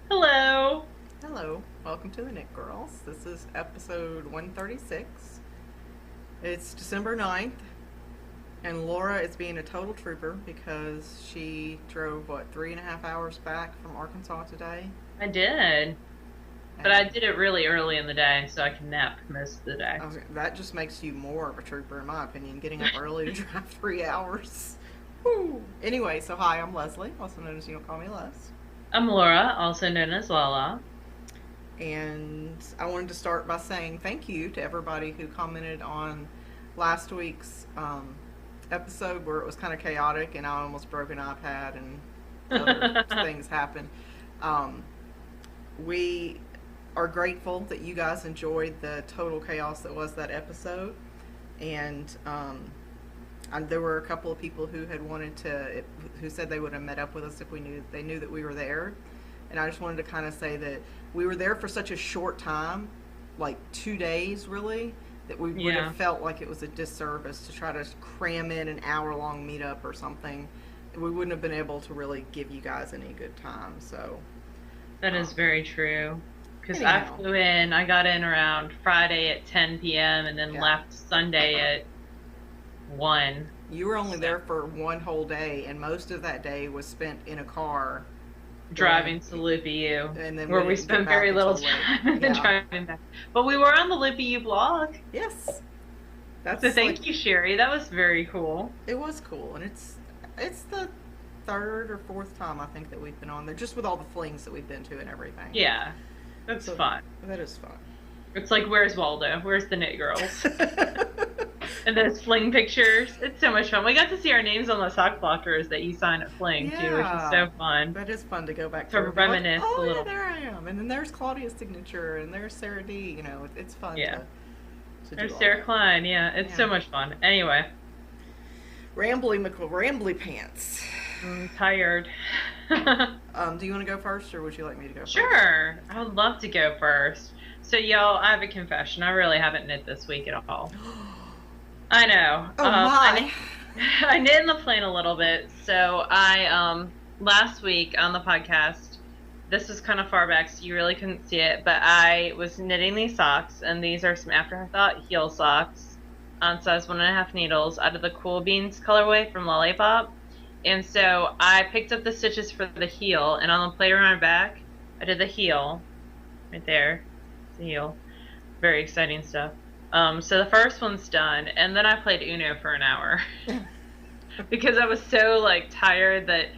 Hello. Hello, welcome to the Knit Girls. This is episode 136. It's December 9th, and Laura is being a total trooper because she drove, 3.5 hours back from Arkansas today? I did, but I And did it really early in the day so I can nap most of the day. that just makes you more of a trooper, in my opinion, getting up early to drive 3 hours. Woo. Anyway, so hi, I'm Leslie, also known as You Don't Call Me Les. I'm Laura, also known as Lala. And I wanted to start by saying thank you to everybody who commented on last week's episode where it was kind of chaotic and I almost broke an iPad and other things happened. Um, we are grateful that you guys enjoyed the total chaos that was that episode. And there were a couple of people who had who said they would have met up with us if they knew that we were there. And I just wanted to kind of say that we were there for such a short time, like 2 days really, that we would have felt like it was a disservice to try to cram in an hour-long meetup or something. We wouldn't have been able to really give you guys any good time. So That is very true. Because I anyhow, flew in, I got in around Friday at 10 p.m. and then yeah, left Sunday at 1. you were only So, there for one whole day, and most of that day was spent in a car driving going, to Loopy Ewe, and then we where we didn't get spent back very little until late. time Yeah. driving back. But we were on the Loopy Ewe blog. Yes, So that's like thank you, Sherry. That was very cool. it was cool, and it's the third or fourth time I think that we've been on there, just with all the flings that we've been to and everything. Yeah, that's So fun. that is fun. It's like, where's Waldo? Where's the Knit Girls? And those fling pictures. It's so much fun. We got to see our names on the sock blockers that you sign at Fling too, which is Yeah, so fun that is fun to go back to through and be like, reminisce a oh yeah, little. there I am, and then there's Claudia's signature, and there's Sarah D. It's fun Yeah. to do There's all Sarah that. Klein. Yeah, it's Yeah. so much fun. Anyway, Rambly pants. I'm tired. Do you want to go first, or would you like me to go first? Sure, I would love to go first. So, y'all, I have a confession. I really haven't knit this week at all. I know. Oh my. I knit in the plane a little bit. So I last week on the podcast, this was kind of far back, so you really couldn't see it, but I was knitting these socks, and these are some Afterthought heel socks on size 1.5 needles out of the Cool Beans colorway from Lollipop. And so I picked up the stitches for the heel, and on the plate around my back, I did the heel right there. The heel. Very exciting stuff. So the first one's done, and then I played Uno for an hour because I was so like tired that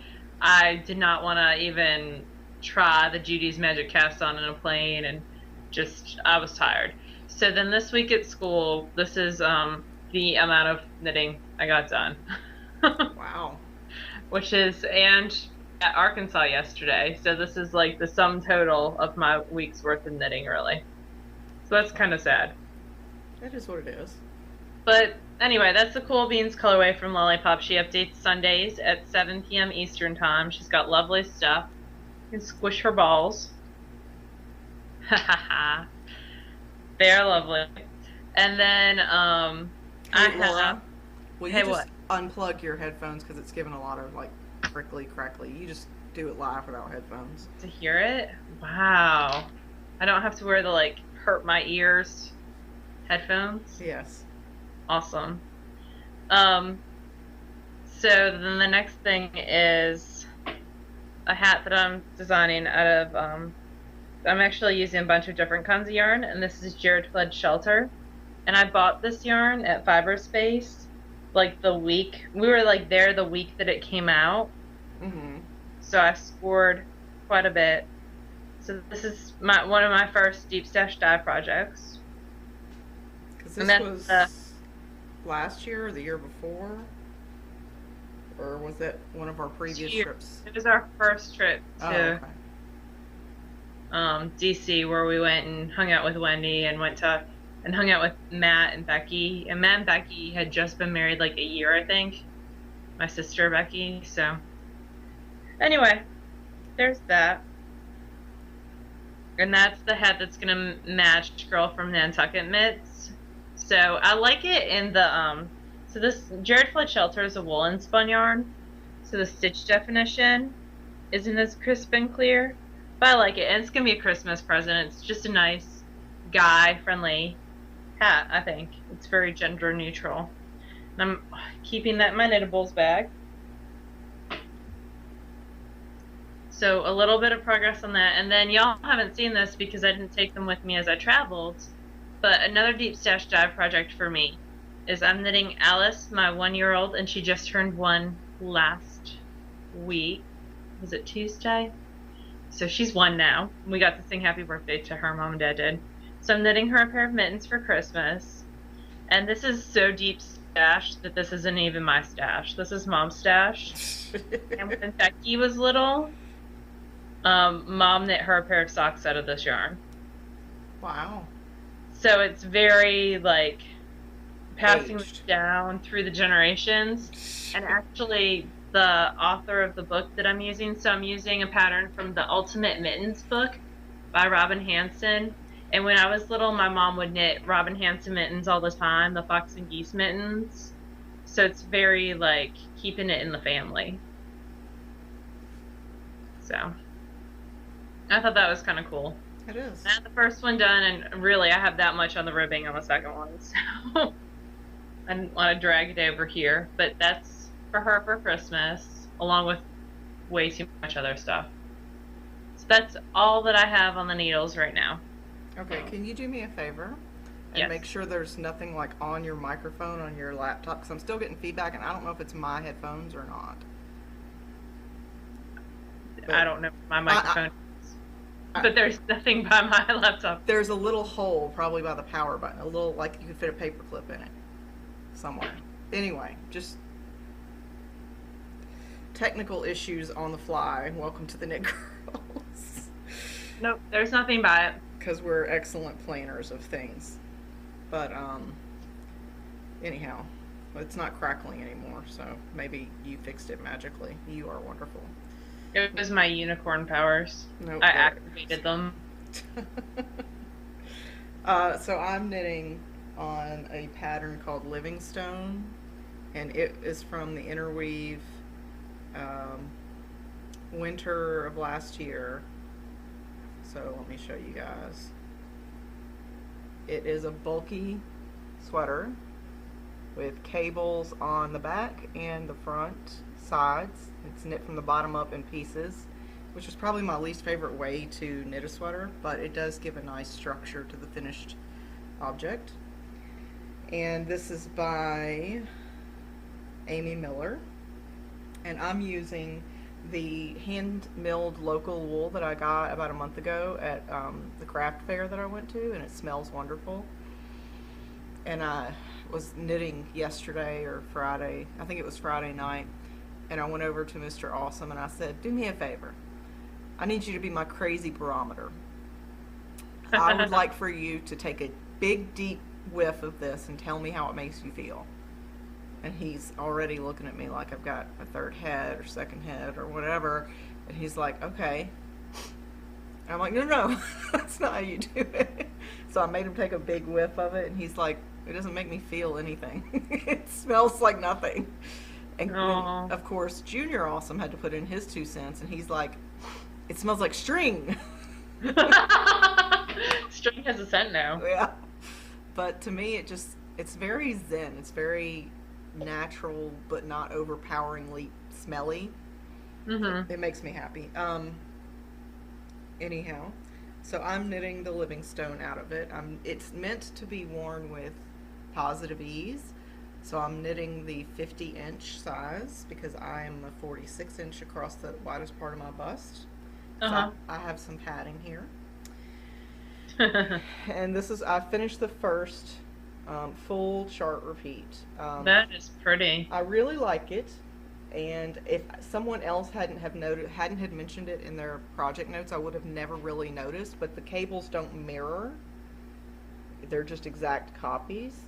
I did not want to even try the Judy's Magic Cast On in a plane, and just I was tired. So then this week at school, this is the amount of knitting I got done, Wow. which is and at Arkansas yesterday. So this is like the sum total of my week's worth of knitting, really. So that's kind of sad. That is what it is. But anyway, that's the Cool Beans colorway from Lollipop. She updates Sundays at 7 p.m. Eastern Time. She's got lovely stuff. You can squish her balls. Ha ha ha. They are lovely. And then I Hey, Laura, have. will you Hey, just what? unplug your headphones because it's giving a lot of like crickly crackly. You just do it live without headphones. To hear it? Wow. I don't have to wear the like hurt my ears headphones. Yes. Awesome. Um, so then the next thing is a hat that I'm designing out of, I'm actually using a bunch of different kinds of yarn, and this is Jared Flood Shelter. And I bought this yarn at Fiberspace, like we were like there the week that it came out, Mm-hmm. so I scored quite a bit. So this is one of my first deep stash dye projects. Because And this that's was last year or the year before? Or was that one of our previous trips? It was our first trip Oh, to okay. DC, where we went and hung out with Wendy and hung out with Matt and Becky. And Matt and Becky had just been married like a year, I think. My sister Becky. So anyway, there's that. And that's the hat that's gonna match Girl from Nantucket Mitts. So I like it in the so this Jared Flood Shelter is a woolen spun yarn. So the stitch definition isn't as crisp and clear. But I like it, and it's gonna be a Christmas present. It's just a nice, guy-friendly hat, I think. It's very gender neutral. And I'm keeping that in my knittables bag. So a little bit of progress on that. And then y'all haven't seen this because I didn't take them with me as I traveled. But another deep stash dive project for me is I'm knitting Alice, my 1-year-old, and she just turned 1 last week. Was it Tuesday? So she's 1 now. We got to sing happy birthday to her, mom and dad did. So I'm knitting her a pair of mittens for Christmas. And this is so deep stash that this isn't even my stash. This is mom's stash. And when Becky was little, mom knit her a pair of socks out of this yarn. Wow. So it's very like passing Aged. down through the generations. And actually, the author of the book that I'm using, so I'm using a pattern from the Ultimate Mittens book by Robin Hanson. And when I was little, my mom would knit Robin Hanson mittens all the time, the fox and geese mittens. So it's very like keeping it in the family. So I thought that was kind of cool. It is. I had the first one done, and really I have that much on the ribbing on the second one, so I didn't want to drag it over here. But that's for her for Christmas, along with way too much other stuff. So that's all that I have on the needles right now. Okay, can you do me a favor? And Yes. make sure there's nothing like on your microphone on your laptop, because I'm still getting feedback, and I don't know if it's my headphones or not. But I don't know my microphone, but there's nothing by my laptop. there's a little hole probably by the power button, a little like you could fit a paper clip in it somewhere. Anyway, just technical issues on the fly. Welcome to the Knit Girls. Nope, there's nothing by it. Because we're excellent planners of things. But anyhow, it's not crackling anymore, so maybe you fixed it magically. You are wonderful. It was my unicorn powers. Nope, I activated them. So I'm knitting on a pattern called Livingstone, and it is from the Interweave winter of last year. So let me show you guys. It is a bulky sweater with cables on the back and the front sides. It's knit from the bottom up in pieces, which is probably my least favorite way to knit a sweater, but it does give a nice structure to the finished object. And this is by Amy Miller, and I'm using the hand-milled local wool that I got about a month ago at the craft fair that I went to, and it smells wonderful. And I was knitting yesterday or Friday, I think it was Friday night, and I went over to Mr. Awesome and I said, do me a favor. I need you to be my crazy barometer. I would like for you to take a big, deep whiff of this and tell me how it makes you feel. And he's already looking at me like I've got a third head or second head or whatever. And he's like, okay. I'm like, no, that's not how you do it. So I made him take a big whiff of it, and he's like, it doesn't make me feel anything. It smells like nothing. And then, of course, Junior Awesome had to put in his 2 cents, and he's like, it smells like string. String has a scent now. Yeah. But to me, it's very zen. It's very natural, but not overpoweringly smelly. Mm-hmm. It makes me happy. Anyhow, so I'm knitting the Livingstone out of it. It's meant to be worn with positive ease. So I'm knitting the 50-inch size because I am a 46-inch across the widest part of my bust. So I have some padding here. And I finished the first full chart repeat. That is pretty. I really like it, and if someone else hadn't had mentioned it in their project notes, I would have never really noticed. But the cables don't mirror; they're just exact copies.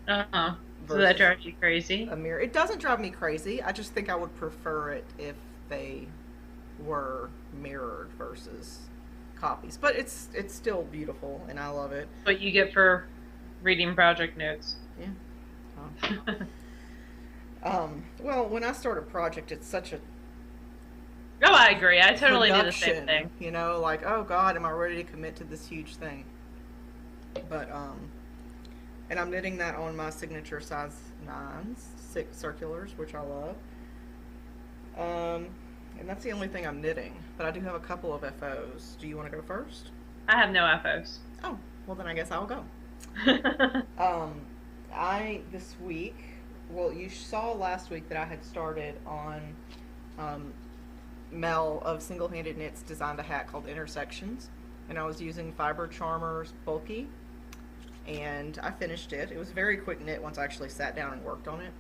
So that drives you crazy? A mirror. It doesn't drive me crazy. I just think I would prefer it if they were mirrored versus copies. But it's still beautiful, and I love it. What you get for reading project notes. Yeah. Well, when I start a project, it's such a Oh, I agree. I totally do the same production, thing. you know, like, oh God, am I ready to commit to this huge thing? But, and I'm knitting that on my signature size 9s, 6 circulars, which I love. And that's the only thing I'm knitting, but I do have a couple of FOs. Do you want to go first? I have no FOs. Oh, well then I guess I'll go. This week, well, you saw last week that I had started on Mel of Single Handed Knits designed a hat called Intersections, and I was using Fiber Charmer's Bulky, and I finished it. It was a very quick knit once I actually sat down and worked on it.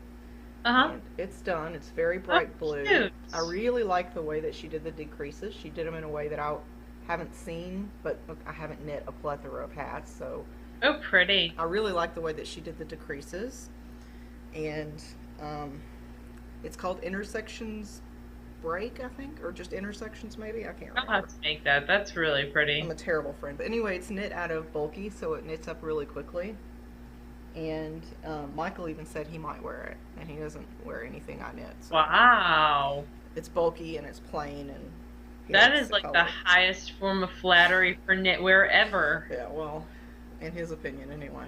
Uh-huh. And it's done. It's very bright blue. Cute. I really like the way that she did the decreases. She did them in a way that I haven't seen, but I haven't knit a plethora of hats, so Oh, pretty. I really like the way that she did the decreases. And it's called Intersections Break, I think, or just Intersections maybe. I can't I'll remember. have to make that. That's really pretty. I'm a terrible friend. But anyway, it's knit out of Bulky, so it knits up really quickly. And Michael even said he might wear it, and he doesn't wear anything I knit. So Wow. it's bulky and it's plain, and he That likes is the like color. the highest form of flattery for knitwear ever. Yeah, well, in his opinion anyway.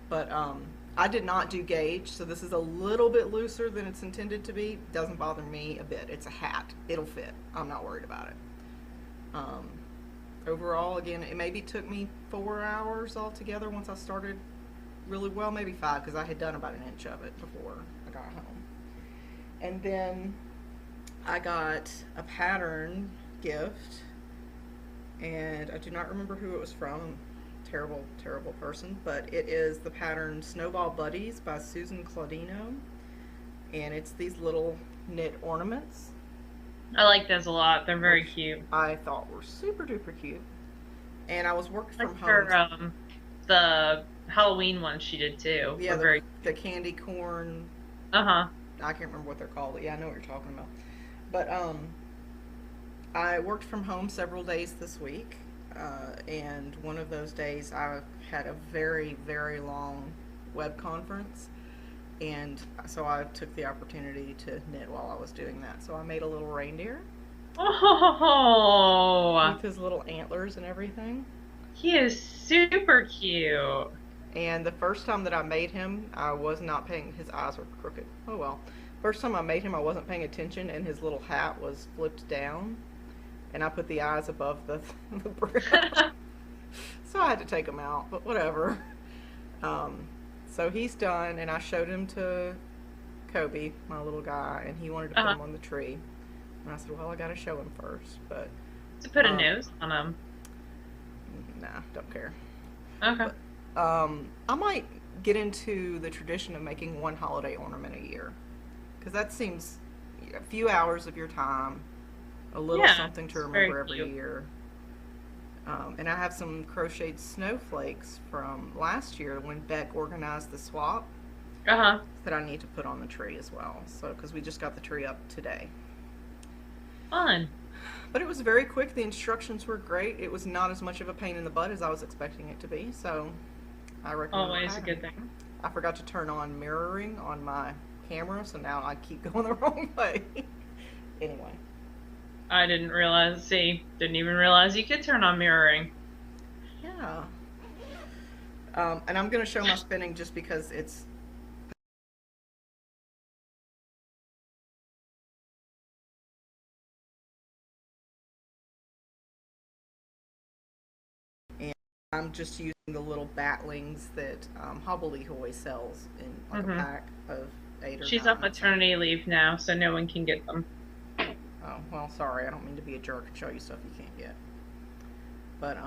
But I did not do gauge, so this is a little bit looser than it's intended to be. Doesn't bother me a bit. It's a hat. It'll fit. I'm not worried about it. Overall, again, it maybe took me 4 hours altogether once I started really well, maybe 5, because I had done about an inch of it before I got home. And then I got a pattern gift, and I do not remember who it was from. Terrible, terrible person, but it is the pattern Snowball Buddies by Susan Claudino, and it's these little knit ornaments. I like those a lot. They're very cute. I thought were super duper cute, and I was working from Like home. her, the Halloween one she did too. Yeah, Were very. the candy corn. Uh-huh. I can't remember what they're called, but yeah, I know what you're talking about. But I worked from home several days this week, and one of those days I had a very, very long web conference, and so I took the opportunity to knit while I was doing that. So I made a little reindeer Oh, with his little antlers and everything. he is super cute. And the first time that I made him, I was not paying, his eyes were crooked. Oh well. First time I made him, I wasn't paying attention, and his little hat was flipped down, and I put the eyes above the brow. So I had to take him out, but whatever. So he's done, and I showed him to Kobe, my little guy, and he wanted to put him on the tree. And I said, well, I gotta show him first, but To put a nose on him. nah, don't care. Okay. I might get into the tradition of making one holiday ornament a year, because that seems a few hours of your time, a little Yeah, something to it's remember very every cute. year. And I have some crocheted snowflakes from last year when Beck organized the swap Uh-huh. that I need to put on the tree as well. So, because we just got the tree up today. Fun. But it was very quick. The instructions were great. It was not as much of a pain in the butt as I was expecting it to be. So, I recommend Always a the good pattern. thing. I forgot to turn on mirroring on my camera, so now I keep going the wrong way. Anyway. I didn't realize, didn't even realize you could turn on mirroring. Yeah. And I'm going to show my spinning just because it's and I'm just using the little batlings that Hobble always sells in like a pack of 8 or She's 9. on maternity leave now, so no one can get them. Oh, well, sorry. I don't mean to be a jerk and show you stuff you can't get. But,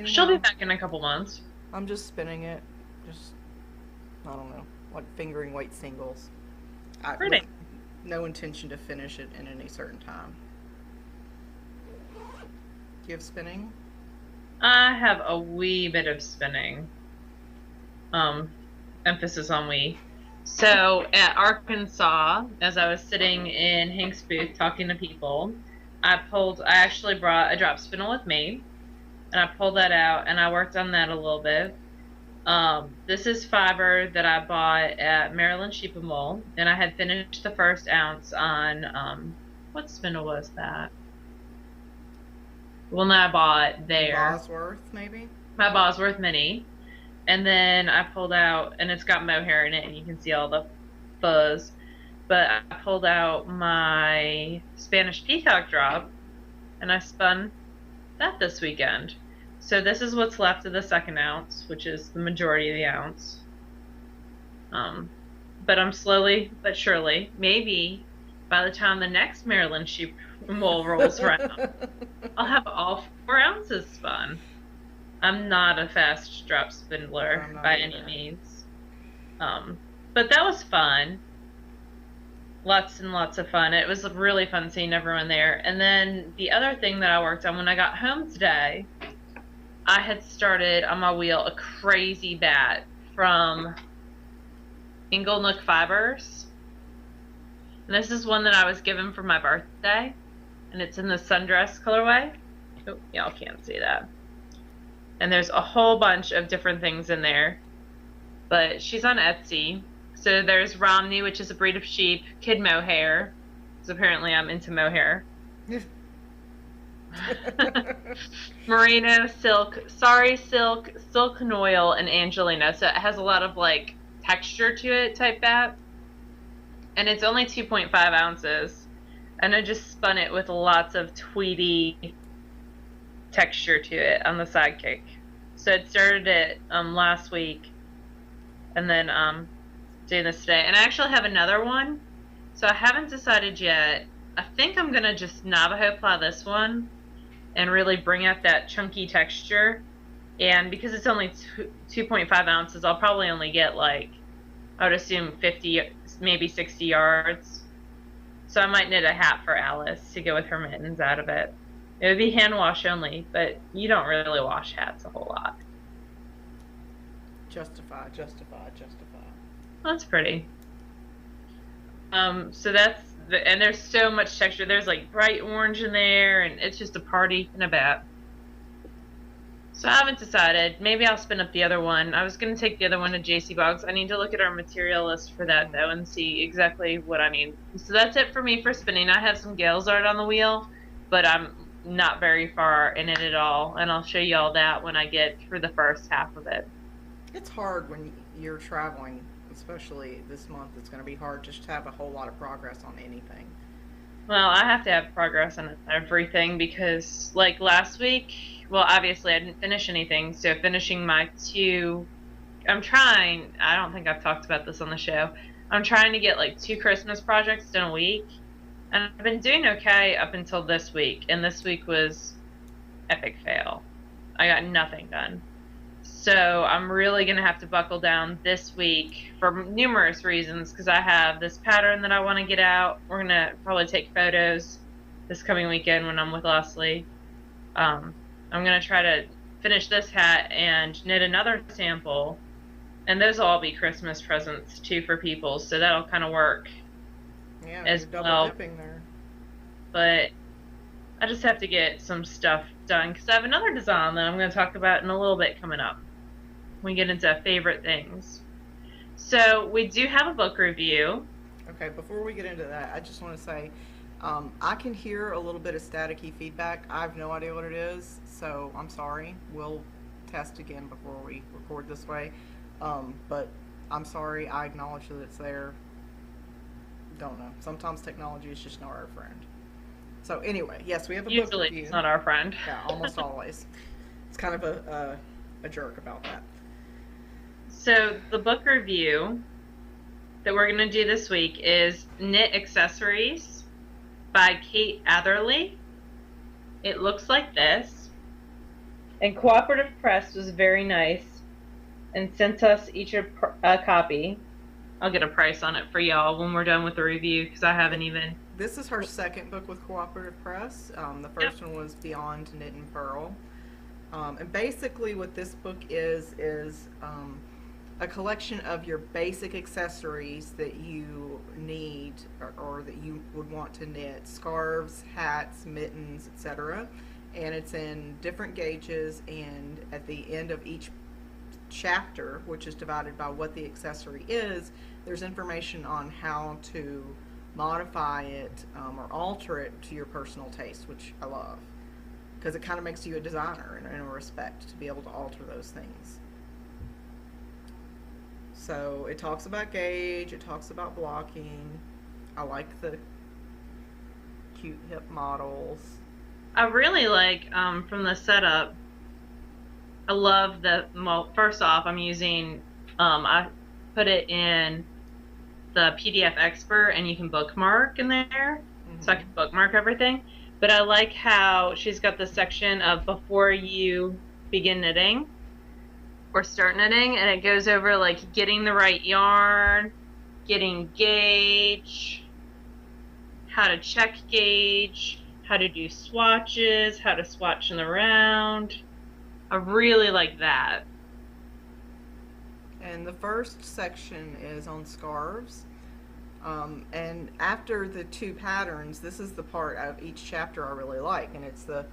She'll be anyhow, back in a couple months. I'm just spinning it. Just, I don't know, like fingering weight singles. Pretty. With no intention to finish it in any certain time. Do you have spinning? I have a wee bit of spinning. Emphasis on wee. So at Arkansas, as I was sitting in Hank's booth talking to people, I actually brought a drop spindle with me, and I pulled that out and I worked on that a little bit. This is fiber that I bought at Maryland Sheep and Wool, and I had finished the first ounce on What spindle was that? Well, no, I bought there. Bosworth, maybe? My Bosworth Mini. And then I pulled out, and it's got mohair in it, and you can see all the fuzz. But I pulled out my Spanish Peacock drop, and I spun that this weekend. So this is what's left of the 2nd ounce, which is the majority of the ounce. But I'm slowly but surely, maybe by the time the next Maryland sheep wool rolls around, I'll have all 4 ounces spun. I'm not a fast drop spindler by any means. But that was fun. Lots and lots of fun. It was really fun seeing everyone there. And then the other thing that I worked on when I got home today, I had started on my wheel a crazy bat from Inglenook Fibers. And this is one that I was given for my birthday. And it's in the sundress colorway. Oh, y'all can't see that. And there's a whole bunch of different things in there. But she's on Etsy. So there's Romney, which is a breed of sheep, kid mohair, because apparently I'm into mohair. Merino, silk, sari silk, silk and oil, and Angelina. So it has a lot of like texture to it type bat. And it's only 2.5 ounces. And I just spun it with lots of tweedy texture to it on the sidekick. So it started it last week. And then doing this today. And I actually have another one. So I haven't decided yet. I think I'm going to just Navajo ply this one and really bring out that chunky texture. And because it's only 2.5 ounces, I'll probably only get like, I would assume 50, maybe 60 yards. So I might knit a hat for Alice to go with her mittens out of it. It would be hand wash only, but you don't really wash hats a whole lot. Justify. That's pretty. So that's and there's so much texture. There's like bright orange in there, and it's just a party in a bat. So I haven't decided. Maybe I'll spin up the other one. I was going to take the other one to JC Boggs. I need to look at our material list for that, though, and see exactly what I need. So that's it for me for spinning. I have some Gales art on the wheel, but I'm not very far in it at all, and I'll show you all that when I get through the first half of it. It's hard when you're traveling, especially this month. It's going to be hard just to have a whole lot of progress on anything. Well, I have to have progress on everything because, like last week, well, obviously I didn't finish anything, so finishing my 2, I'm trying, I don't think I've talked about this on the show, I'm trying to get like 2 Christmas projects done a week, and I've been doing okay up until this week, and this week was epic fail. I got nothing done. So I'm really going to have to buckle down this week for numerous reasons because I have this pattern that I want to get out. We're going to probably take photos this coming weekend when I'm with Leslie. I'm going to try to finish this hat and knit another sample. And those will all be Christmas presents too for people. So that'll kind of work as well. Dipping there. But I just have to get some stuff done because I have another design that I'm going to talk about in a little bit coming up. We get into favorite things. So we do have a book review. Okay, before we get into that, I just want to say I can hear a little bit of staticky feedback. I have no idea what it is, so I'm sorry. We'll test again before we record this way. But I'm sorry. I acknowledge that it's there. Don't know. Sometimes technology is just not our friend. So anyway, yes, we have a book review. Usually it's not our friend. Yeah, almost always. It's kind of a jerk about that. So the book review that we're going to do this week is Knit Accessories by Kate Atherley. It looks like this. And Cooperative Press was very nice and sent us each a copy. I'll get a price on it for y'all when we're done with the review because I haven't even... This is her second book with Cooperative Press. The first one was Beyond Knit and Purl. And basically what this book is a collection of your basic accessories that you need or that you would want to knit. Scarves, hats, mittens, etc. And it's in different gauges, and at the end of each chapter, which is divided by what the accessory is, there's information on how to modify it or alter it to your personal taste, which I love. Because it kind of makes you a designer in a respect to be able to alter those things. So it talks about gauge, it talks about blocking. I like the cute hip models. I really like from the setup. I love well, first off, I'm using, I put it in the PDF Expert and you can bookmark in there. So I can bookmark everything. But I like how she's got this section of before you begin knitting or start knitting, and it goes over like getting the right yarn, getting gauge, how to check gauge, how to do swatches, how to swatch in the round. I really like that. And the first section is on scarves. And after the 2 patterns, this is the part of each chapter I really like, and it's the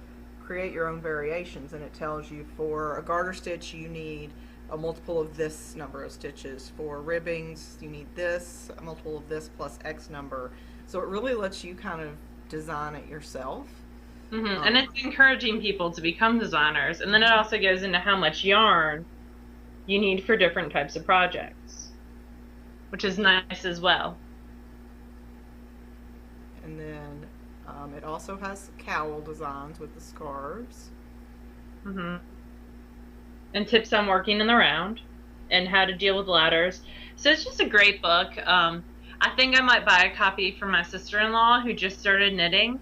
create your own variations, and it tells you for a garter stitch you need a multiple of this number of stitches. For ribbings you need this, a multiple of this plus X number. So it really lets you kind of design it yourself. And it's encouraging people to become designers, and then it also goes into how much yarn you need for different types of projects, which is nice as well. And then it also has cowl designs with the scarves. And tips on working in the round and how to deal with ladders. So it's just a great book. I think I might buy a copy for my sister-in-law who just started knitting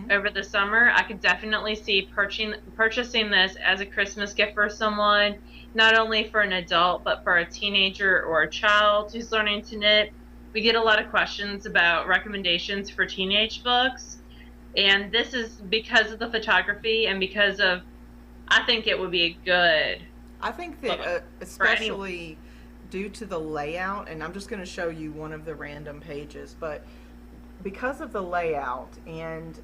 over the summer. I could definitely see purchasing this as a Christmas gift for someone, not only for an adult, but for a teenager or a child who's learning to knit. We get a lot of questions about recommendations for teenage books, and this is because of the photography and because of, I think it would be a good. I think that especially due to the layout, and I'm just going to show you one of the random pages, but because of the layout and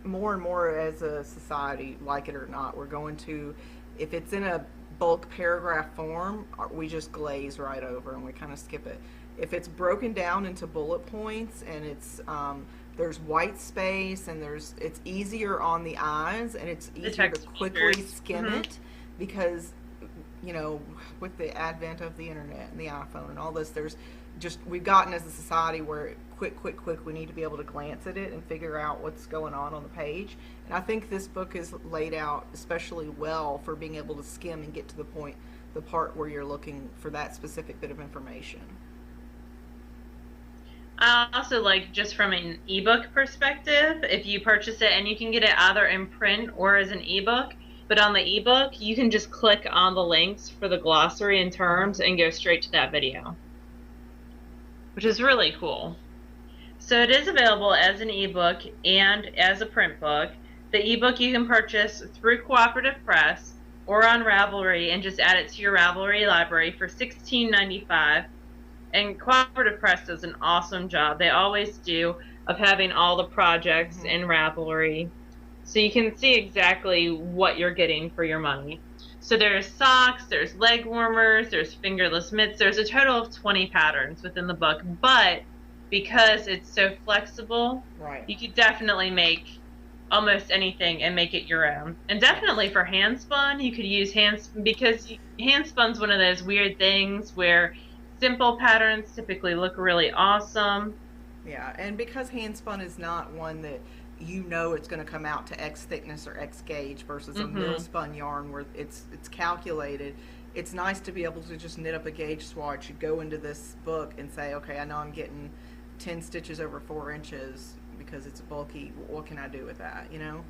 more and more as a society, like it or not, we're going to, if it's in a bulk paragraph form, we just glaze right over and we kind of skip it. If it's broken down into bullet points and it's there's white space and it's easier on the eyes and it's easier to quickly skim it, because you know, with the advent of the internet and the iPhone and all this, we've gotten as a society where quick, we need to be able to glance at it and figure out what's going on the page. And I think this book is laid out especially well for being able to skim and get to the part where you're looking for that specific bit of information. I also like, just from an ebook perspective, if you purchase it, and you can get it either in print or as an ebook, but on the ebook you can just click on the links for the glossary and terms and go straight to that video, which is really cool. So it is available as an ebook and as a print book. The ebook you can purchase through Cooperative Press or on Ravelry and just add it to your Ravelry library for $16.95. And Cooperative Press does an awesome job. They always do, of having all the projects in Ravelry, so you can see exactly what you're getting for your money. So there's socks, there's leg warmers, there's fingerless mitts. There's a total of 20 patterns within the book, but because it's so flexible, you could definitely make almost anything and make it your own. And definitely for hand spun, you could use because hand spun's one of those weird things where simple patterns typically look really awesome. Yeah, and because hand spun is not one that you know it's going to come out to X thickness or X gauge versus a mill spun yarn where it's calculated, it's nice to be able to just knit up a gauge swatch, go into this book and say, okay, I know I'm getting 10 stitches over 4 inches because it's bulky. What can I do with that, you know?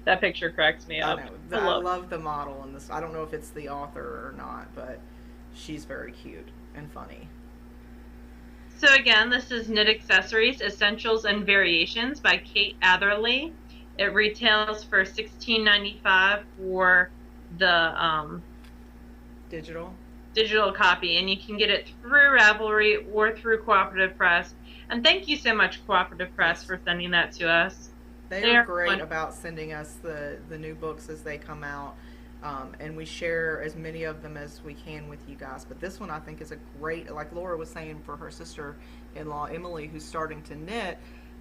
That picture cracks me up. I love the model in this. I don't know if it's the author or not, but she's very cute and funny. So again, this is Knit Accessories, Essentials and Variations by Kate Atherley. It retails for $16.95 for the digital copy, and you can get it through Ravelry or through Cooperative Press. And thank you so much, Cooperative Press, for sending that to us. They are great about sending us the new books as they come out. And we share as many of them as we can with you guys. But this one I think is a great, like Laura was saying for her sister-in-law Emily, who's starting to knit.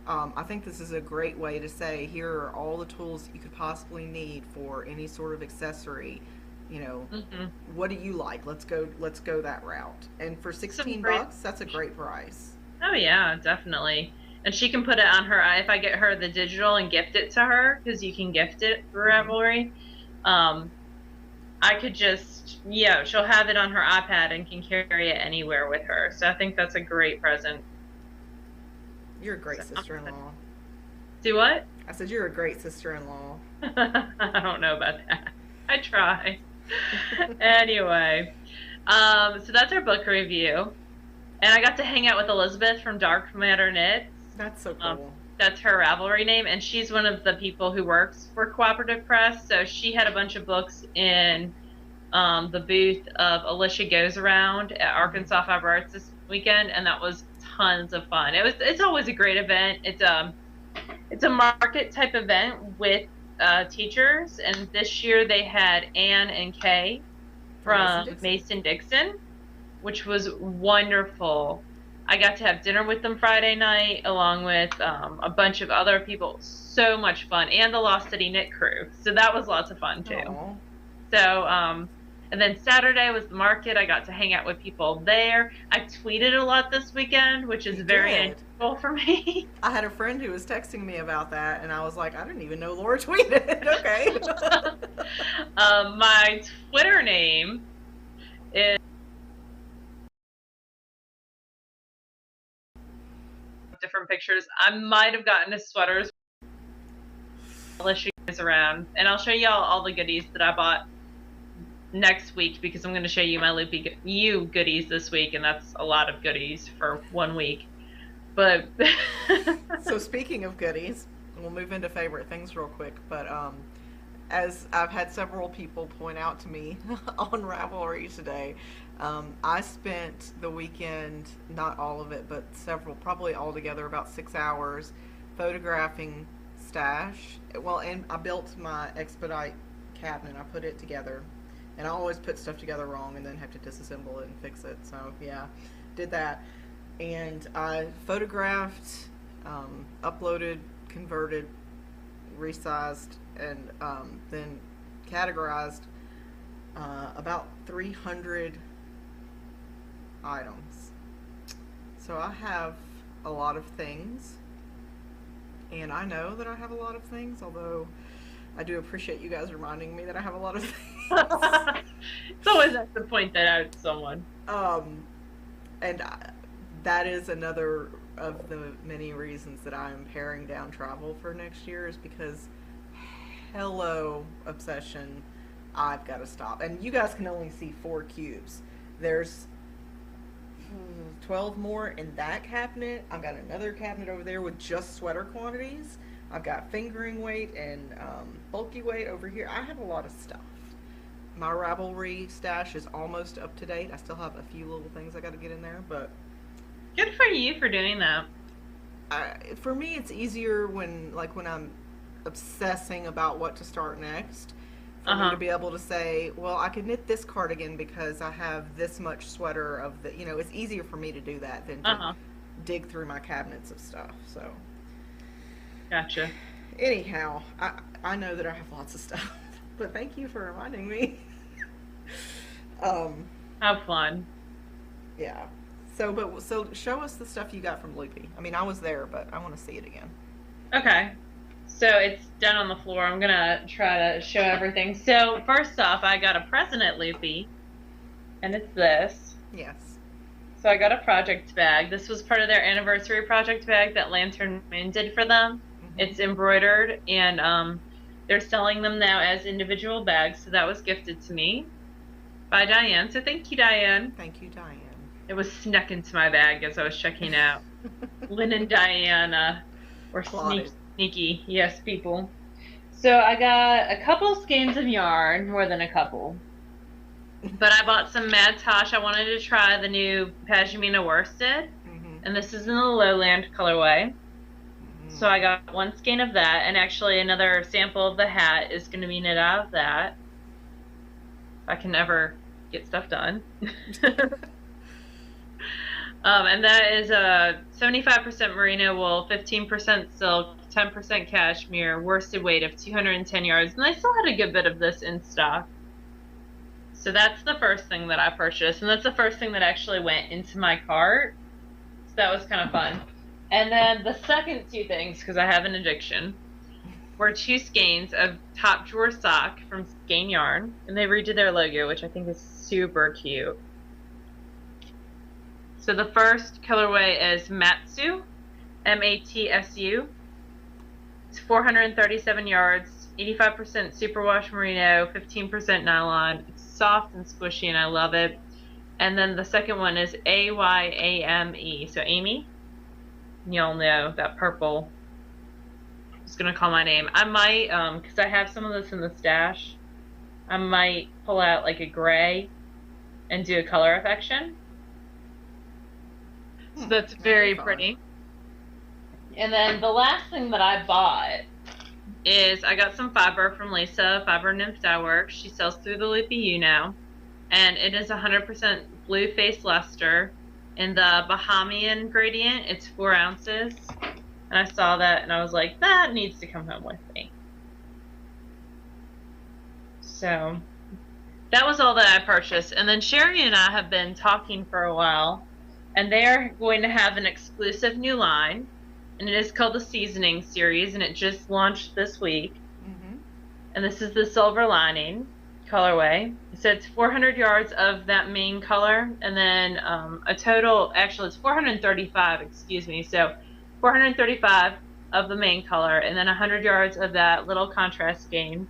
I think this is a great way to say, here are all the tools you could possibly need for any sort of accessory. You know, what do you like? Let's go that route. And for 16 bucks, that's a great price. Oh yeah, definitely. And she can put it on her, if I get her the digital and gift it to her, because you can gift it for Ravelry. I could just, yeah, she'll have it on her iPad and can carry it anywhere with her. So I think that's a great present. You're a great sister-in-law. Do what? I said you're a great sister-in-law. I don't know about that. I try. Anyway, so that's our book review. And I got to hang out with Elizabeth from Dark Matter Knits. That's so cool. That's her Ravelry name, and she's one of the people who works for Cooperative Press. So she had a bunch of books in the booth of Alicia Goes Around at Arkansas Fiber Arts this weekend, and that was tons of fun. It's always a great event. It's a market type event with teachers, and this year they had Anne and Kay from Mason-Dixon, which was wonderful. I got to have dinner with them Friday night, along with a bunch of other people. So much fun, and the Lost City Knit crew. So that was lots of fun too. Aww. So, and then Saturday was the market. I got to hang out with people there. I tweeted a lot this weekend, which is very unusual for me. I had a friend who was texting me about that, and I was like, I didn't even know Laura tweeted. Okay. My Twitter name is different pictures. I might have gotten his sweaters unless she goes around, and I'll show y'all all the goodies that I bought next week, because I'm going to show you my Loopy Ewe goodies this week, and that's a lot of goodies for 1 week. But so speaking of goodies, we'll move into favorite things real quick, but as I've had several people point out to me on Ravelry today, I spent the weekend, not all of it, but several, probably altogether about 6 hours, photographing stash. Well, and I built my Expedite cabinet. I put it together, and I always put stuff together wrong and then have to disassemble it and fix it. So yeah, did that. And I photographed, uploaded, converted, resized, and then categorized about 300 items. So I have a lot of things, and I know that I have a lot of things, although I do appreciate you guys reminding me that I have a lot of things. It's always at the point that out someone. That is another of the many reasons that I am paring down travel for next year, is because hello obsession, I've got to stop. And you guys can only see 4 cubes. There's 12 more in that cabinet. I've got another cabinet over there with just sweater quantities. I've got fingering weight and bulky weight over here. I have a lot of stuff. My Ravelry stash is almost up to date. I still have a few little things I got to get in there, but good for you for doing that. For me, it's easier when I'm obsessing about what to start next, for me to be able to say, well, I could knit this cardigan because I have this much sweater of the, it's easier for me to do that than to dig through my cabinets of stuff. So gotcha. Anyhow, I know that I have lots of stuff, but thank you for reminding me. Have fun. Yeah. So show us the stuff you got from Loopy. I mean, I was there, but I want to see it again. Okay. So it's down on the floor. I'm going to try to show everything. So first off, I got a present at Loopy, and it's this. Yes. So I got a project bag. This was part of their anniversary project bag that Lantern Moon did for them. Mm-hmm. It's embroidered, and they're selling them now as individual bags. So that was gifted to me by Diane. So thank you, Diane. Thank you, Diane. It was snuck into my bag as I was checking out. Lynn and Diana were sneaky. Yes, people. So I got a couple skeins of yarn, more than a couple. But I bought some Mad Tosh. I wanted to try the new Pashmina worsted. Mm-hmm. And this is in the Lowland colorway. Mm-hmm. So I got 1 skein of that. And actually another sample of the hat is going to be knit out of that. I can never get stuff done. And that is a 75% merino wool, 15% silk, 10% cashmere, worsted weight of 210 yards. And I still had a good bit of this in stock. So that's the first thing that I purchased. And that's the first thing that actually went into my cart. So that was kind of fun. And then the second two things, because I have an addiction, were two skeins of top drawer sock from Skein Yarn. And they redid their logo, which I think is super cute. So the first colorway is Matsu, Matsu. It's 437 yards, 85% superwash merino, 15% nylon. It's soft and squishy, and I love it. And then the second one is Ayame, so Amy. Y'all know that purple. I'm just gonna call my name. I might, because I have some of this in the stash, I might pull out like a gray and do a color affection. So that's very pretty. And then the last thing that I bought is I got some fiber from Lisa, Fiber Nymph Dye Works. She sells through the Loopy Ewe now. And it is 100% blue face luster in the Bahamian gradient. It's 4 ounces. And I saw that and I was like, that needs to come home with me. So that was all that I purchased. And then Sherry and I have been talking for a while. And they are going to have an exclusive new line, and it is called the Seasoning Series, and it just launched this week. And this is the silver lining colorway. So it's 400 yards of that main color, and then a total, actually it's 435, excuse me, so 435 of the main color, and then 100 yards of that little contrast game.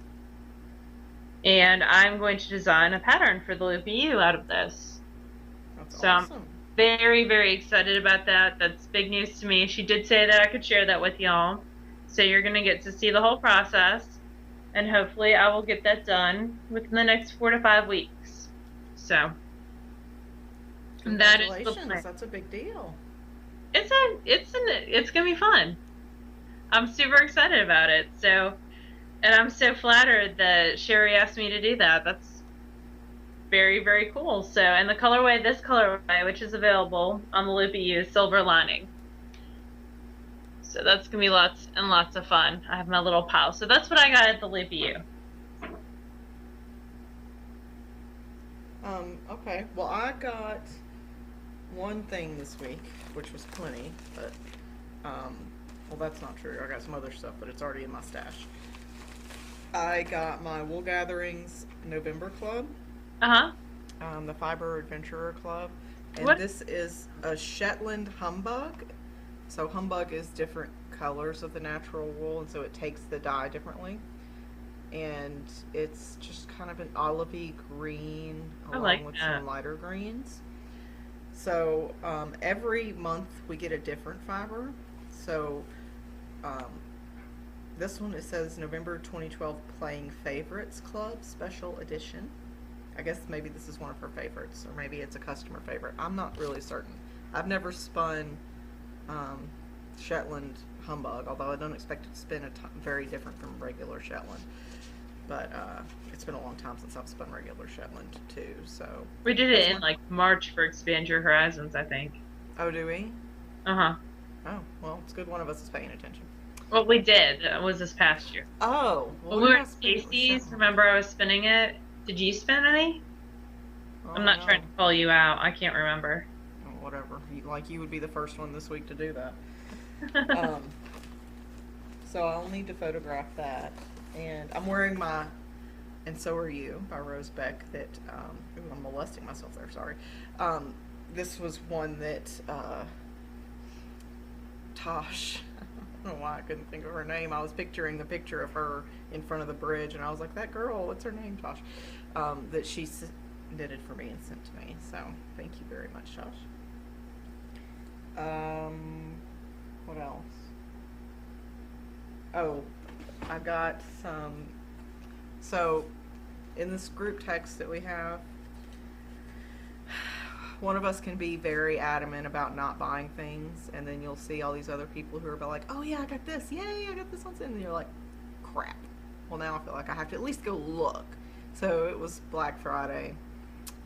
And I'm going to design a pattern for the Loopy Ewe out of this. That's awesome. I'm very, very excited about that. That's big news to me. She did say that I could share that with y'all. So you're going to get to see the whole process. And hopefully I will get that done within the next 4 to 5 weeks. So that is the plan. That's a big deal. It's going to be fun. I'm super excited about it. So, and I'm so flattered that Sherry asked me to do that. That's very, very cool. So, and the colorway, this colorway, which is available on the Loopy Ewe, is silver lining. So that's going to be lots and lots of fun. I have my little pile. So that's what I got at the Loopy Ewe. Okay. Well, I got one thing this week, which was plenty, but, well, that's not true. I got some other stuff, but it's already in my stash. I got my Wool Gatherings November Club. The Fiber Adventurer Club. And this is a Shetland Humbug. So Humbug is different colors of the natural wool, and so it takes the dye differently. And it's just kind of an olivey green along with some lighter greens. So every month we get a different fiber. So this one, it says November 2012 Playing Favorites Club Special Edition. I guess maybe this is one of her favorites, or maybe it's a customer favorite. I'm not really certain. I've never spun Shetland Humbug, although I don't expect it to spin very different from regular Shetland. But it's been a long time since I've spun regular Shetland too. So we did it in like March for Expand Your Horizons, I think. Oh, do we? Oh, well, it's good one of us is paying attention. Well, we did. It was this past year. Oh, well, we were at Stacy's. Remember, I was spinning it. Did you spin any? I'm not trying to call you out. I can't remember. Oh, whatever. You would be the first one this week to do that. So I'll need to photograph that. And I'm wearing my And So Are You by Rose Beck that, ooh, I'm molesting myself there, sorry. This was one that Tosh, I don't know why I couldn't think of her name. I was picturing the picture of her in front of the bridge, and I was like, that girl, what's her name, Tosh? That she knitted for me and sent to me. So thank you very much, Tosh. What else? Oh, I got some, so in this group text that we have, one of us can be very adamant about not buying things, and then you'll see all these other people who are like, oh yeah, I got this, yay, I got this one, and you're like, crap. Well, now I feel like I have to at least go look. So it was Black Friday,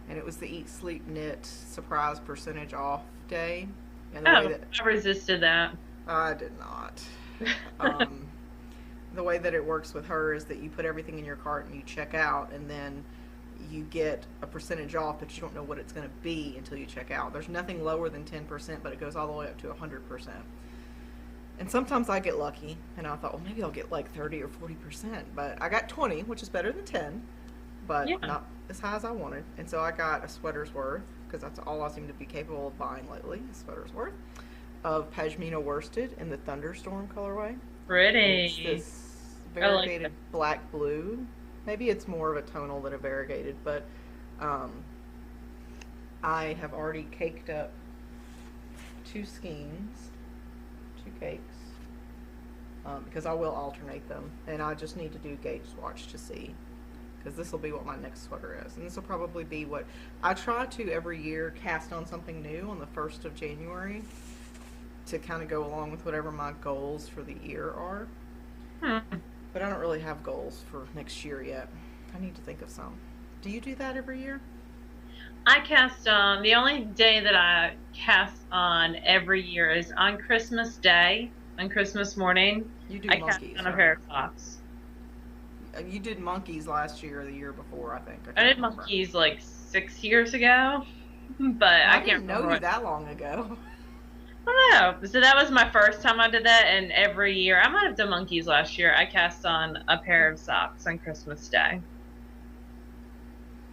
and it was the Eat Sleep Knit surprise percentage off day. And the way Oh, that I resisted that. I did not. Um, the way that it works with her is that you put everything in your cart and you check out, and then you get a percentage off, but you don't know what it's going to be until you check out. There's nothing lower than 10%, but it goes all the way up to 100%. And sometimes I get lucky, and I thought, well, maybe I'll get like 30 or 40%, but I got 20, which is better than 10, but Yeah. not as high as I wanted. And so I got a sweater's worth, because that's all I seem to be capable of buying lately, a sweater's worth, of pashmina worsted in the Thunderstorm colorway. And it's Pretty. this I like variegated that. black blue. Maybe it's more of a tonal than a variegated, but um, I have already caked up 2 skeins, 2 cakes, because I will alternate them, and I just need to do gauge swatch to see, because this will be what my next sweater is, and this will probably be what I try to every year cast on something new on the 1st of January to kind of go along with whatever my goals for the year are. Hmm. But I don't really have goals for next year yet. I need to think of some. Do you do that every year? I cast on, the only day that I cast on every year is on Christmas Day, on Christmas morning. You do I cast monkeys, on a right? pair of socks. You did monkeys last year or the year before, I think. I I can't did remember. monkeys like 6 years ago, but I I can't didn't know remember you what. that long ago. I don't know. So that was my first time I did that, and every year, I might have done monkeys last year. I cast on a pair of socks on Christmas Day.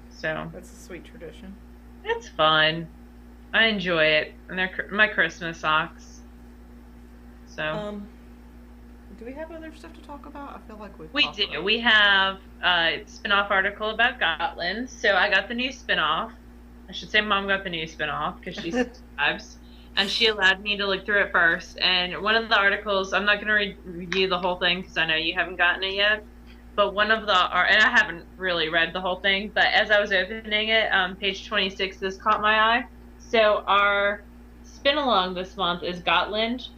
So That's a sweet tradition. it's fun. I enjoy it. And they're my Christmas socks. So Um, do we have other stuff to talk about? I feel like we've we talked do. about. We have a spin-off article about Gotland. So I got the new spin-off. I should say Mom got the new spin-off because she subscribes. And she allowed me to look through it first. And one of the articles, I'm not going to review the whole thing because I know you haven't gotten it yet. But one of the, and I haven't really read the whole thing, but as I was opening it, page 26, this caught my eye. So our spin along this month is Gotland.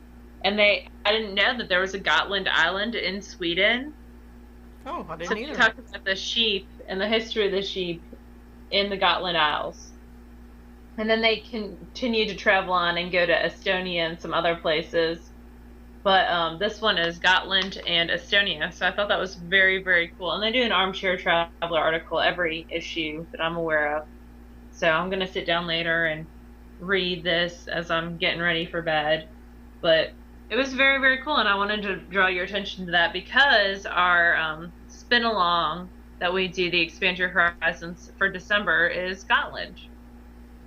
And I didn't know that there was a Gotland island in Sweden. Oh, I So didn't we either. talked about the sheep and the history of the sheep in the Gotland Isles. And then they continue to travel on and go to Estonia and some other places. But this one is Gotland and Estonia. So I thought that was very, very cool. And they do an armchair traveler article every issue that I'm aware of. So I'm going to sit down later and read this as I'm getting ready for bed. But it was very, very cool. And I wanted to draw your attention to that because our spin along that we do, the Expand Your Horizons for December, is Scotland.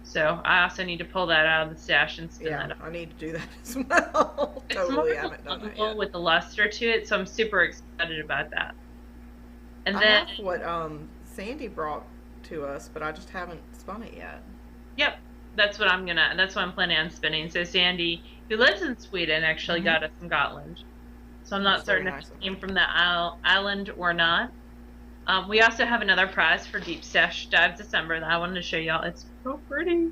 So I also need to pull that out of the stash and spin Yeah, that up. I need to do that as well. It's Totally more haven't done that colorful yet. with the luster to it, so I'm super excited about that. And I then, have what Sandy brought to us, but I just haven't spun it yet. yep, that's what I'm planning on spinning. So Sandy, who lives in Sweden, actually got us some Gotland. So I'm not That's very certain if nice of it her. came from that island or not. We also have another prize for Deep Stash Dive December that I wanted to show y'all. It's so pretty.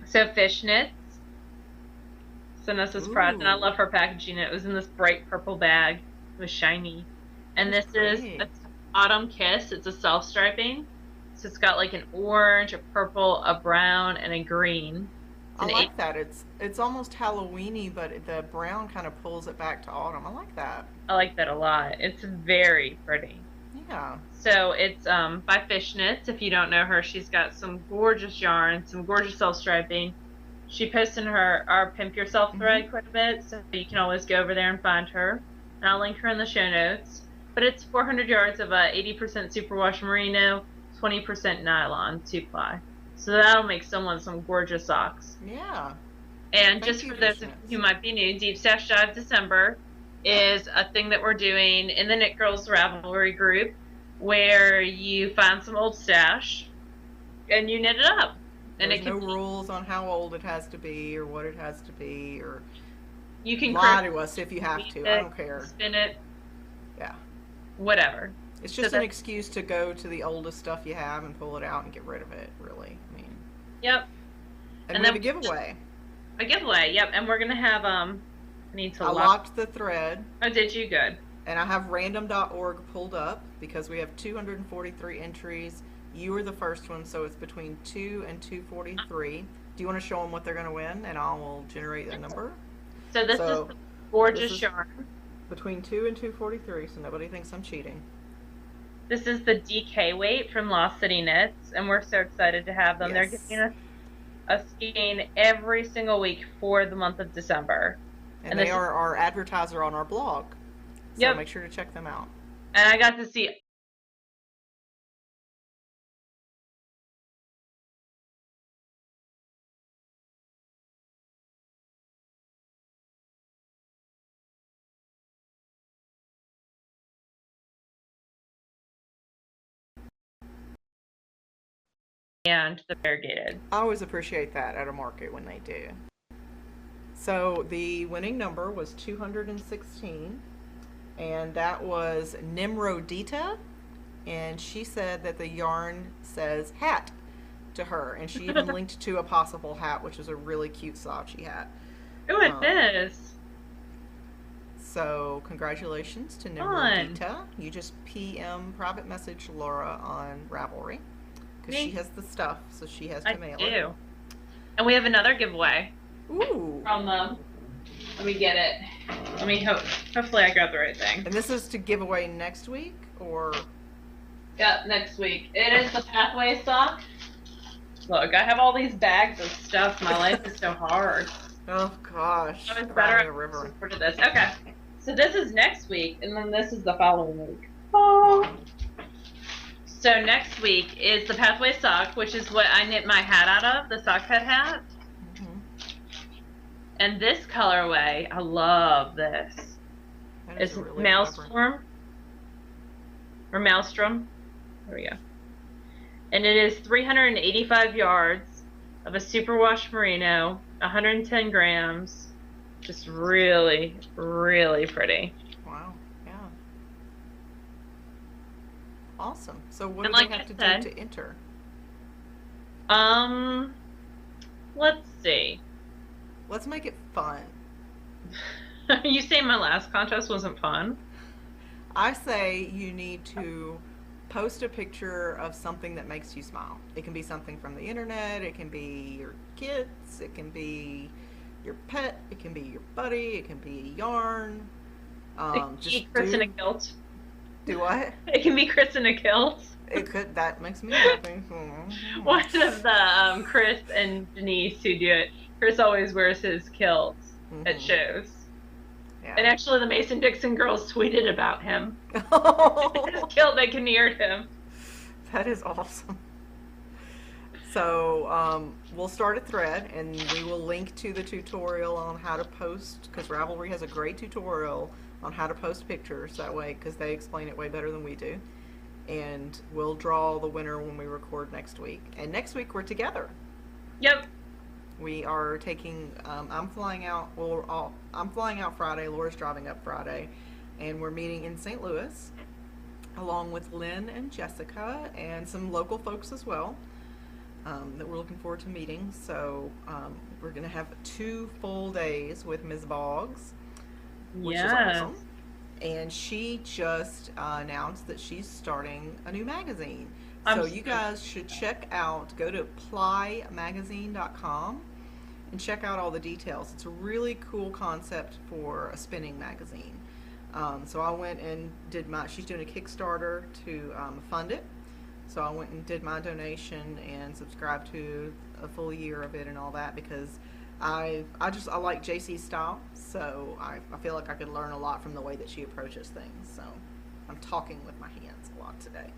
So fishnets sent us this prize, and I Ooh, love her packaging. It was in this bright purple bag. It was shiny. And that's this is pretty. a Autumn Kiss. It's a self-striping. So it's got like an orange, a purple, a brown, and a green. It's I an like that. It's almost Halloweeny, but the brown kind of pulls it back to autumn. I like that. I like that a lot. It's very pretty. Yeah. So it's by Fishnets. If you don't know her, she's got some gorgeous yarn, some gorgeous self-striping. She posts in our Pimp Yourself thread quite a bit, so you can always go over there and find her. And I'll link her in the show notes. But it's 400 yards of 80% superwash merino, 20% nylon 2-ply. So that'll make someone some gorgeous socks. Yeah. And Thank just you, for those of Fishnets. you who might be new, Deep Stash Dive December is a thing that we're doing in the Knit Girls Ravelry group where you find some old stash and you knit it up. And There's it no can rules on how old it has to be or what it has to be or you can lie crochet to us if you have to. it, I don't care. spin it, Yeah. whatever. It's So just an that- excuse to go to the oldest stuff you have and pull it out and get rid of it, really. I mean, Yep. and And we have a then giveaway. a giveaway. Yep. And we're gonna have I need to I lock. locked the thread. Oh, did you? Good. And I have random.org pulled up because we have 243 entries. You were the first one, so it's between 2 and 243. Do you want to show them what they're going to win, and I will generate a number? So this is the gorgeous yarn. Between 2 and 243, so nobody thinks I'm cheating. This is the DK weight from Lost City Knits, and we're so excited to have them. Yes. They're giving us a skein every single week for the month of December. And they are our advertiser on our blog. So make sure to check them out. And I got to see and the variegated. I always appreciate that at a market when they do. So the winning number was 216, and that was Nimrodita, and she said that the yarn says hat to her, and she even linked to a possible hat, which is a really cute Saatchi hat. Oh, it is. So congratulations to Nimrodita. You just PM private message Laura on Ravelry, because she has the stuff, so she has to mail it. And we have another giveaway. Ooh. From them. Let me get it. Let me hopefully I got the right thing. And this is to give away next week, or? Yeah, next week. It is the Pathway sock. Look, I have all these bags of stuff. My life is so hard. Oh gosh. I was better at this. Okay. So this is next week, and then this is the following week. Oh. So next week is the Pathway sock, which is what I knit my hat out of, the sock hat. And this colorway, I love this. It's really Maelstrom. Or Maelstrom. There we go. And it is 385 yards of a superwash merino, 110 grams. Just really, really pretty. Wow. Yeah. Awesome. So what do they have to do to enter? Let's see. Let's make it fun. You say my last contest wasn't fun? I say you need to post a picture of something that makes you smile. It can be something from the internet, it can be your kids, it can be your pet, it can be your buddy, it can be a yarn. It can be Chris in a kilt. Do what? It can be Chris in a kilt. It could. That makes me happy. One of the Chris and Denise who do it. Chris always wears his kilts at shows. Yeah. And actually the Mason-Dixon girls tweeted about him. His kilt, they canoered him. That is awesome. So we'll start a thread, and we will link to the tutorial on how to post, because Ravelry has a great tutorial on how to post pictures that way, because they explain it way better than we do. And we'll draw the winner when we record next week. And next week we're together. Yep. We are taking, I'm flying out, well, I'm flying out Friday, Laura's driving up Friday, and we're meeting in St. Louis, along with Lynn and Jessica, and some local folks as well, that we're looking forward to meeting. So we're going to have 2 full days with Ms. Boggs, which is awesome. And she just announced that she's starting a new magazine. So you guys should check out, go to plymagazine.com and check out all the details. It's a really cool concept for a spinning magazine. So I went and did she's doing a Kickstarter to fund it. So I went and did my donation and subscribed to a full year of it and all that, because I like JC's style. So I feel like I could learn a lot from the way that she approaches things. So I'm talking with my hands a lot today.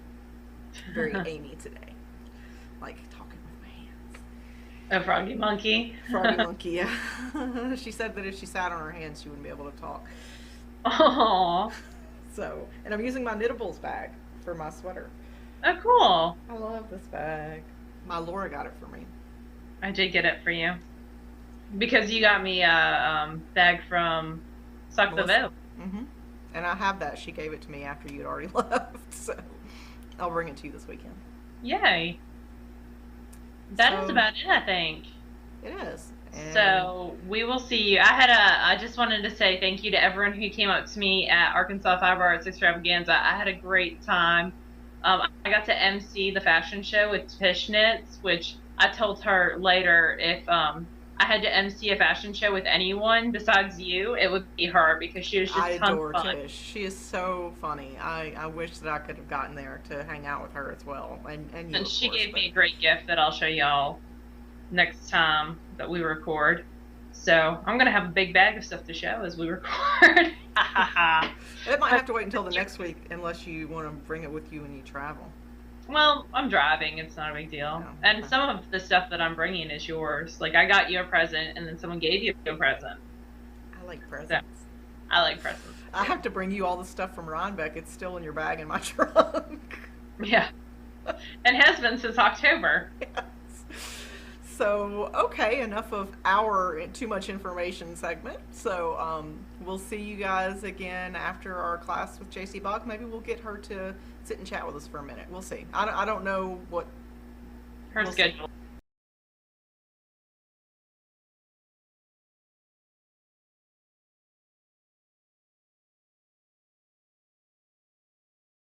Very Amy today, like talking with my hands. A froggy monkey. Froggy monkey, yeah. She said that if she sat on her hands, she wouldn't be able to talk. Aww. So, and I'm using my Knittables bag for my sweater. Oh, cool. I love this bag. My Laura got it for me. I did get it for you, because you got me a bag from Sock the Veil. And I have that. She gave it to me after you'd already left, so I'll bring it to you this weekend. Yay. That is about it, I think. It is. And So we will see you. I just wanted to say thank you to everyone who came up to me at Arkansas Fiber Arts Extravaganza. I had a great time. I got to MC the fashion show with Tish Knits, which I told her later if I had to MC a fashion show with anyone besides you, it would be her because she was I just tons adore of fun. Tish. She is so funny. I wish that I could have gotten there to hang out with her as well, and you, And of she course. gave But me a great gift that I'll show y'all next time that we record. So I'm gonna have a big bag of stuff to show as we record. Ha ha ha. it might have to wait until the next week unless you want to bring it with you when you travel. Well, I'm driving. It's not a big deal. Oh, And okay. some of the stuff that I'm bringing is yours. Like I got you a present, and then someone gave you a present. I like So presents. I like presents I too. have to bring you all the stuff from Rhinebeck. It's still in your bag in my trunk. Yeah, and has been since October. Yes. So, okay, enough of our too much information segment. So, we'll see you guys again after our class with JC Bach. Maybe we'll get her to sit and chat with us for a minute. We'll see. I don't know what Her we'll see. schedule